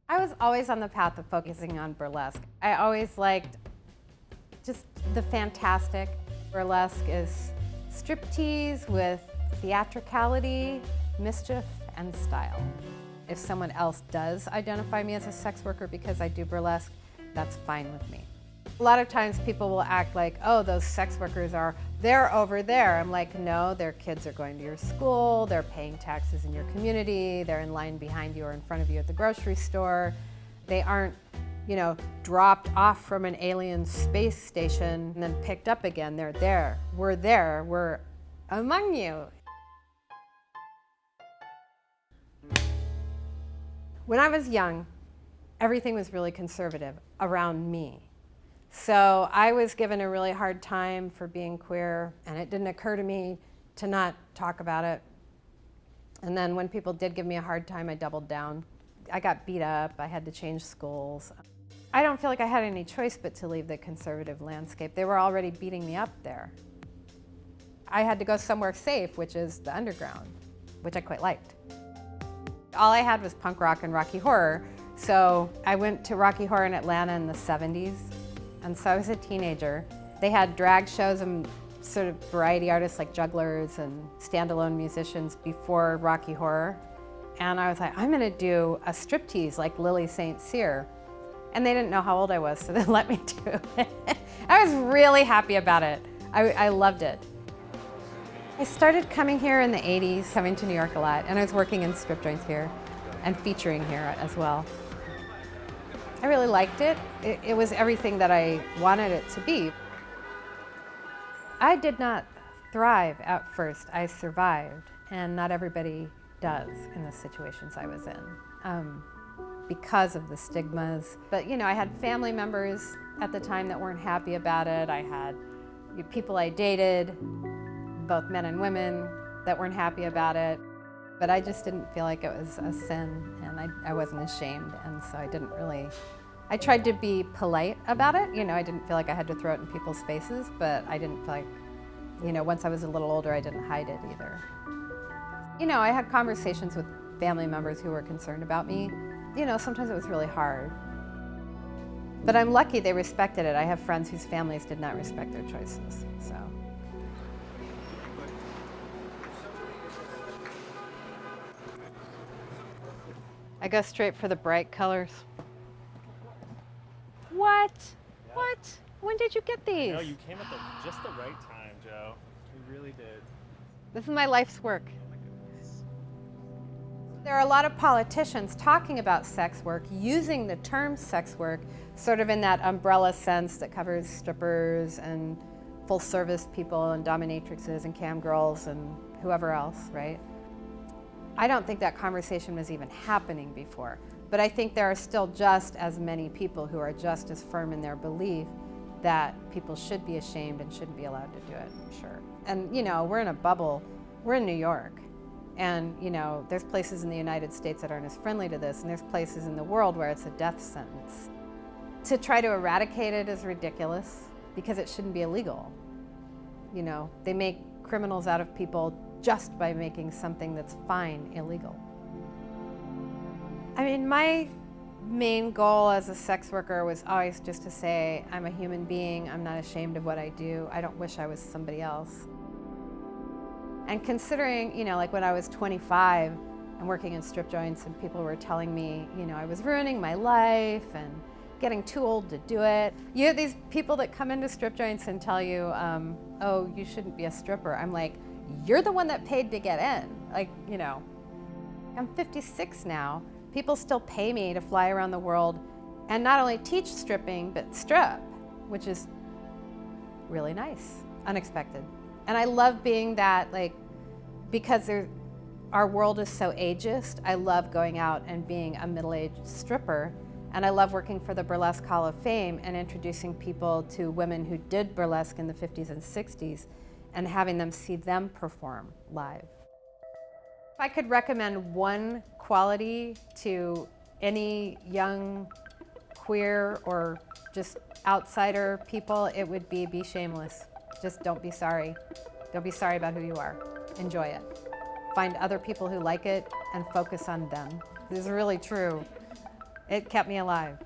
I was always on the path of focusing on burlesque. I always liked just the fantastic. Burlesque is striptease with theatricality, mischief, and style. If someone else does identify me as a sex worker because I do burlesque, that's fine with me. A lot of times people will act like, oh, those sex workers they're over there. I'm like, no, their kids are going to your school, they're paying taxes in your community, they're in line behind you or in front of you at the grocery store. They aren't, dropped off from an alien space station and then picked up again. They're there, we're among you. When I was young, everything was really conservative around me. So I was given a really hard time for being queer, and it didn't occur to me to not talk about it. And then when people did give me a hard time, I doubled down. I got beat up, I had to change schools. I don't feel like I had any choice but to leave the conservative landscape. They were already beating me up there. I had to go somewhere safe, which is the underground, which I quite liked. All I had was punk rock and Rocky Horror, so I went to Rocky Horror in Atlanta in the 70s. And so I was a teenager. They had drag shows and sort of variety artists like jugglers and standalone musicians before Rocky Horror. And I was like, I'm gonna do a striptease like Lily St. Cyr. And they didn't know how old I was, so they let me do it. I was really happy about it. I loved it. I started coming here in the 80s, coming to New York a lot, and I was working in strip joints here and featuring here as well. I really liked it. It was everything that I wanted it to be. I did not thrive at first. I survived, and not everybody does in the situations I was in because of the stigmas. But I had family members at the time that weren't happy about it. I had people I dated, both men and women, that weren't happy about it. But I just didn't feel like it was a sin, and I wasn't ashamed, and so I tried to be polite about it. I didn't feel like I had to throw it in people's faces, but I didn't feel like, once I was a little older, I didn't hide it either. I had conversations with family members who were concerned about me. Sometimes it was really hard. But I'm lucky they respected it. I have friends whose families did not respect their choices, so. I go straight for the bright colors. What? Yeah. What? When did you get these? No, you came at just the right time, Jo. You really did. This is my life's work. Oh my goodness. There are a lot of politicians talking about sex work, using the term sex work sort of in that umbrella sense that covers strippers and full service people and dominatrixes and cam girls and whoever else, right? I don't think that conversation was even happening before, but I think there are still just as many people who are just as firm in their belief that people should be ashamed and shouldn't be allowed to do it, sure. And we're in a bubble, we're in New York, and there's places in the United States that aren't as friendly to this, and there's places in the world where it's a death sentence. To try to eradicate it is ridiculous because it shouldn't be illegal. They make criminals out of people just by making something that's fine illegal. I mean, my main goal as a sex worker was always just to say, I'm a human being, I'm not ashamed of what I do, I don't wish I was somebody else. And considering, like when I was 25 and working in strip joints and people were telling me, I was ruining my life and getting too old to do it. You have these people that come into strip joints and tell you, oh, you shouldn't be a stripper. I'm like, you're the one that paid to get in. I'm 56 now. People still pay me to fly around the world and not only teach stripping, but strip, which is really nice, unexpected. And I love being that, because our world is so ageist, I love going out and being a middle-aged stripper. And I love working for the Burlesque Hall of Fame and introducing people to women who did burlesque in the 50s and 60s and having them see them perform live. If I could recommend one quality to any young queer or just outsider people, it would be shameless. Just don't be sorry. Don't be sorry about who you are. Enjoy it. Find other people who like it and focus on them. This is really true. It kept me alive.